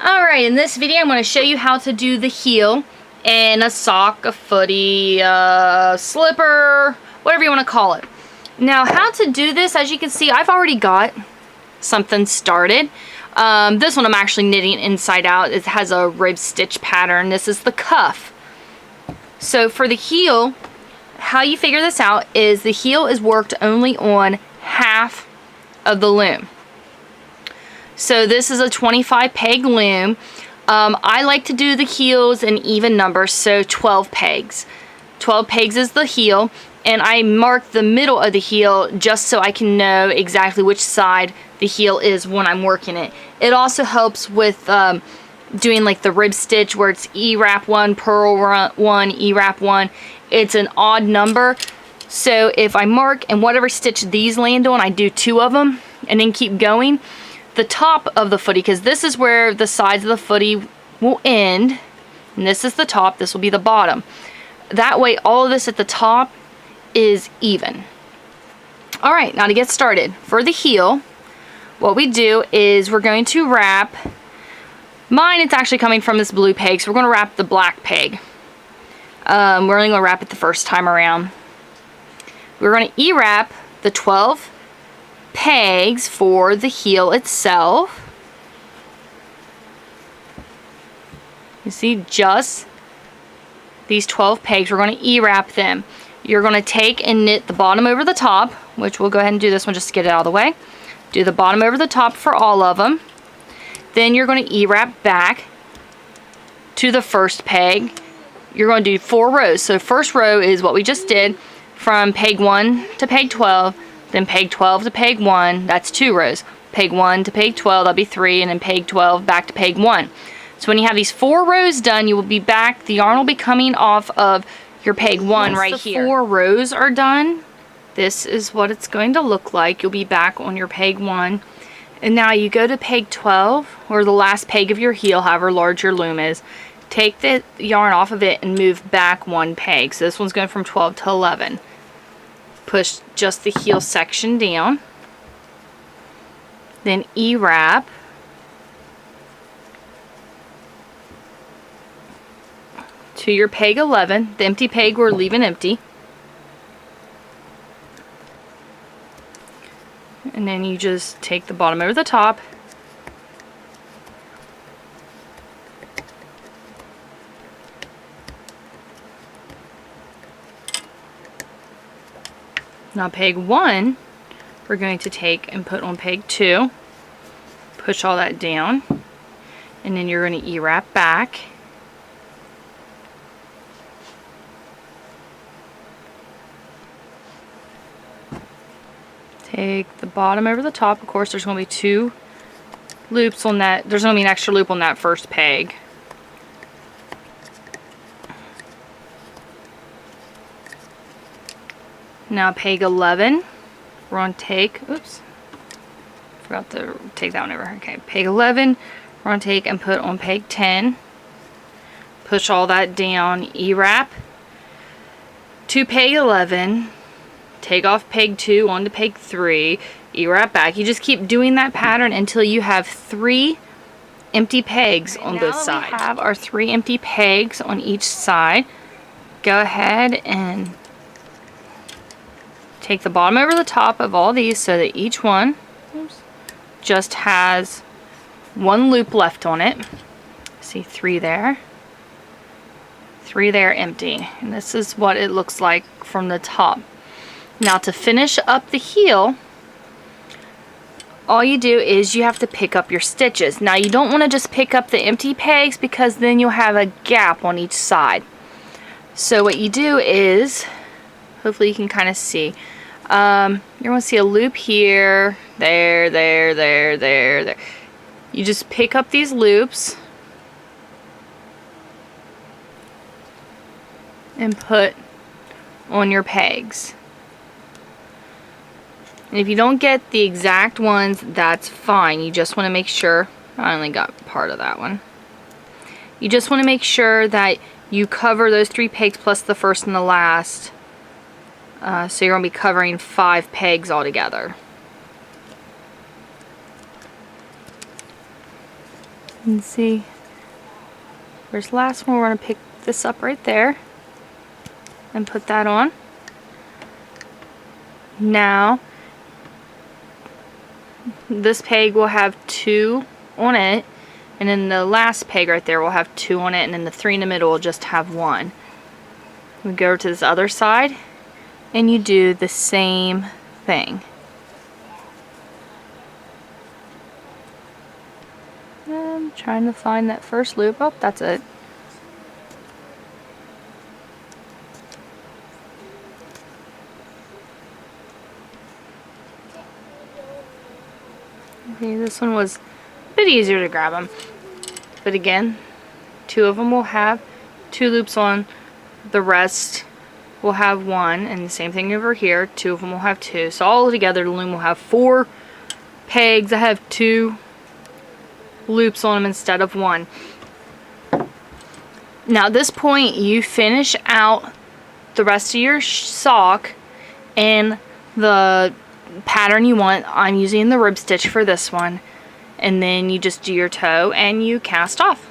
Alright, in this video I'm going to show you how to do the heel in a sock, a footy, a slipper, whatever you want to call it. Now how to do this, as you can see, I've already got something started. This one I'm actually knitting inside out. It has a rib stitch pattern. This is the cuff. So for the heel, how you figure this out is the heel is worked only on half of the loom. So this is a 25 peg loom. I like to do the heels in even numbers, so 12 pegs. 12 pegs is the heel, and I mark the middle of the heel just so I can know exactly which side the heel is when I'm working it. It also helps with doing like the rib stitch where it's E-wrap 1, purl 1, E-wrap 1. It's an odd number, so if I mark and whatever stitch these land on, I do 2 of them and then keep going. The top of the footy, because this is where the sides of the footy will end, and this is the top, this will be the bottom. That way all of this at the top is even. Alright, now to get started, for the heel, what we do is we're going to wrap, mine it's actually coming from this blue peg, so we're going to wrap the black peg. We're only going to wrap it the first time around. We're going to E-wrap the 12 pegs for the heel itself. You see just these 12 pegs, we're going to E-wrap them. You're going to take and knit the bottom over the top, which we'll go ahead and do this one just to get it out of the way. Do the bottom over the top for all of them. Then you're going to E-wrap back to the first peg. You're going to do 4 rows. So first row is what we just did from peg 1 to peg 12. Then peg 12 to peg 1, that's 2 rows. Peg 1 to peg 12, that'll be 3, and then peg 12 back to peg 1. So when you have these 4 rows done, you will be back, the yarn will be coming off of your peg 1 right here. Once the 4 rows are done, this is what it's going to look like. You'll be back on your peg 1. And now you go to peg 12, or the last peg of your heel, however large your loom is. Take the yarn off of it and move back 1 peg. So this one's going from 12 to 11. Push just the heel section down, then E-wrap, to your peg 11, the empty peg we're leaving empty, and then you just take the bottom over the top, now peg 1, we're going to take and put on peg 2, push all that down, and then you're going to E-wrap back. Take the bottom over the top. Of course, there's going to be 2 loops on that. There's going to be an extra loop on that first peg. Now peg 11, we're going to take, oops, forgot to take that one over. Okay, peg 11, we're going to take and put on peg 10, push all that down, E-wrap to peg 11, take off peg 2 onto peg 3, E-wrap back. You just keep doing that pattern until you have 3 empty pegs on both sides. Now we have our 3 empty pegs on each side. Go ahead and take the bottom over the top of all these so that each one just has 1 loop left on it. See 3 there, 3 there empty. And this is what it looks like from the top. Now to finish up the heel, all you do is you have to pick up your stitches. Now you don't want to just pick up the empty pegs because then you'll have a gap on each side. So what you do is, hopefully you can kind of see, you're going to see a loop here, there, there, there, there, there. You just pick up these loops and put on your pegs. And if you don't get the exact ones, that's fine. You just want to make sure, I only got part of that one. You just want to make sure that you cover those 3 pegs plus the first and the last. So you're going to be covering 5 pegs altogether. And see, where's the last one? We're going to pick this up right there and put that on. Now, this peg will have 2 on it, and then the last peg right there will have 2 on it, and then the 3 in the middle will just have 1. We go to this other side, and you do the same thing. I'm trying to find that first loop. Oh, that's it. Okay, this one was a bit easier to grab them. But again, 2 of them will have 2 loops on. The rest will have 1. And the same thing over here. 2 of them will have 2. So all together, the loom will have 4 pegs that have 2 loops on them instead of 1. Now at this point, you finish out the rest of your sock and the pattern you want. I'm using the rib stitch for this one, and then you just do your toe and you cast off.